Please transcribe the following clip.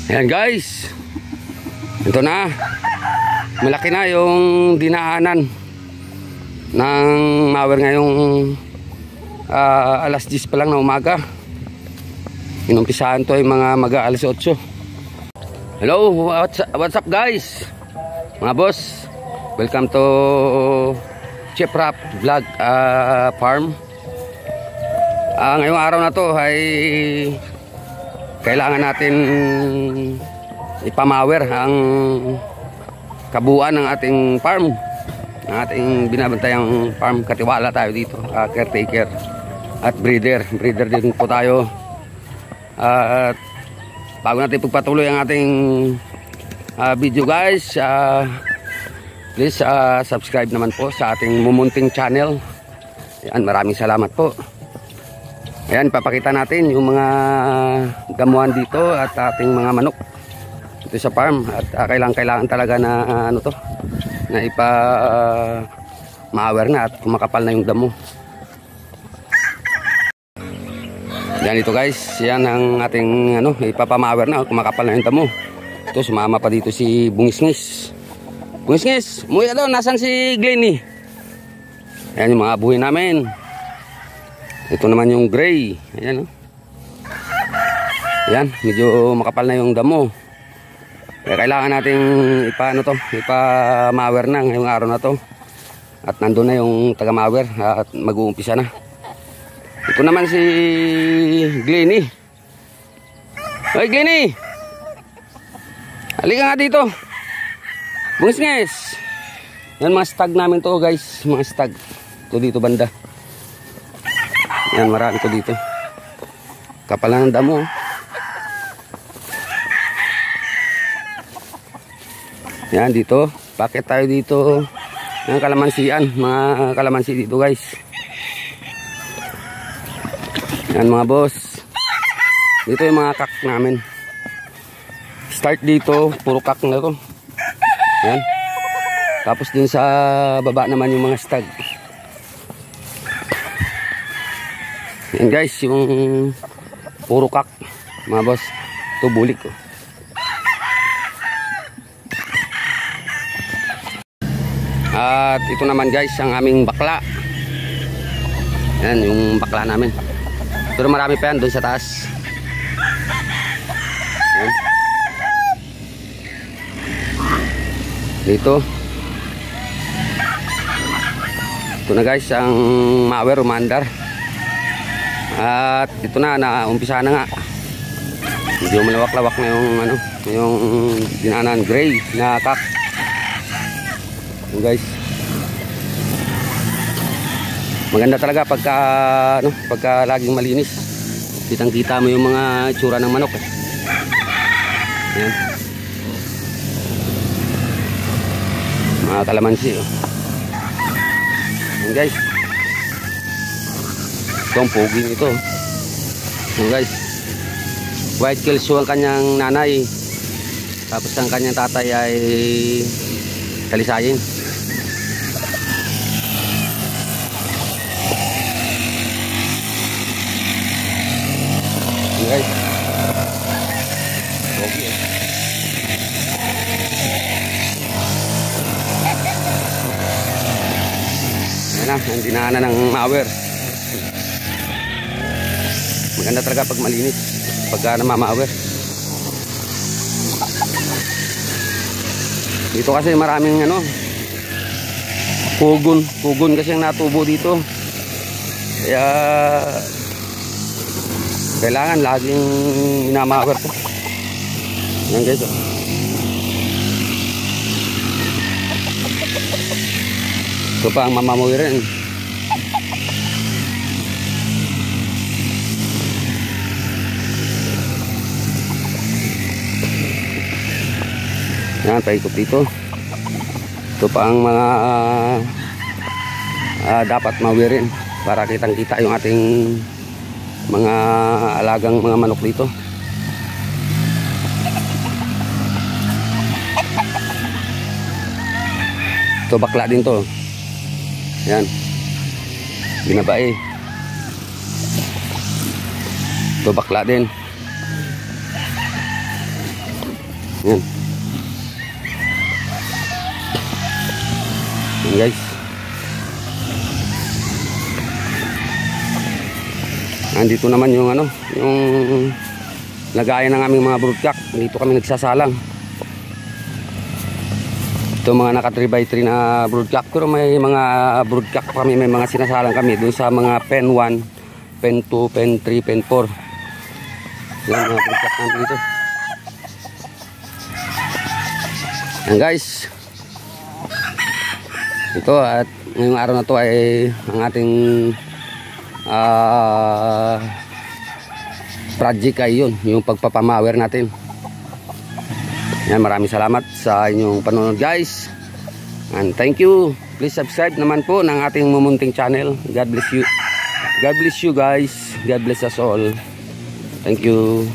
Ayan guys, ito na, malaki na yung dinaanan ng mower ngayong alas 10 pa lang na umaga. Inumpisahan to ay mga alas 8. Hello, what's up guys, mga boss, welcome to Chef Rap Vlog Farm. Ngayong araw na to ay kailangan natin ipamawer ang kabuuan ng ating farm, ng ating binabantayang farm. Katiwala tayo dito, caretaker at breeder din po tayo. At bago natin pagpatuloy ang ating video guys, please subscribe naman po sa ating mumunting channel. Yan, maraming salamat po. Ayan, papakita natin yung mga damuhan dito at ating mga manok dito sa farm. At kailangan talaga na na ipa-mawer na at kumakapal na yung damo. Yan ito guys, yan ang ating ipapamawer na, kumakapal na yung damo. Ito, sumama pa dito si Bungisngis. Bungisngis, umuwi ka doon, nasan si Glenny? Ayan yung mga buhay namin. Ito naman yung gray. Ayan, Ayan, medyo makapal na yung damo. Kaya kailangan nating ipa-mawer na ngayong araw na to. At nandun na yung taga-mawer at mag-uumpisa na. Ito naman si Glenny. Hoy Glenny, halika nga dito. Bungisngis. Yan mga stag namin to guys, mga stag. Ito dito banda. Yan, marami ko dito. Kapal ng damo. Yan dito, bakit tayo dito ng kalamansian, mga kalamansi dito guys. Yan mga boss, dito yung mga kak namin. Start dito, puro kak na to. Yan, tapos din sa baba naman yung mga stag. Yan guys, yung puro kak mga boss. Ito bulik ko. At ito naman guys ang aming bakla. Yan yung bakla namin. Pero marami pa yan doon sa taas. Yan. Dito. Ito na guys ang mawer umandar. At ito na, naumpisa na nga. Medyo malawak-lawak na yung dinaanan gray na kak. Yung guys, maganda talaga pagka laging malinis. Kitang-kita mo yung mga itsura ng manok. Ayan. Mga kalamansi. Ayan guys. Itong puging ito. Ayan guys, white kelso ang kanyang nanay, tapos ang kanyang tatay ay kalisayin. Ayan guys, okay. Ayan na, ang dinaanan ng mawer. Maganda talaga pag malinis, pagka namamawer. Dito kasi maraming pugon kasi ang natubo dito. Kaya kailangan laging minamawer to. Yan guys. Ito pa ang mamamawirin. Yan, paikot dito. Ito pa ang mga dapat mawirin para kitang-kita yung ating mga alagang mga manok dito. Ito bakla din to. Yan, binabae. Ito bakla din. Yan. Yan guys. Andito naman yung ano, yung lagayan ng aming mga broodcock. Dito kami nagsasalang. Ito mga naka 3x3 na broodcock. Pero may mga broodcock kami, may mga sinasalang kami doon sa mga pen 1, pen 2, pen 3, pen 4. Yan mga broodcock namin dito. Yan guys. Ito at ngayong araw na to ay ang ating project ay yun, yung pagpapamawer natin. Yan, maraming salamat sa inyong panonood guys, and thank you. Please subscribe naman po ng ating mumunting channel. God bless you. God bless you guys. God bless us all. Thank you.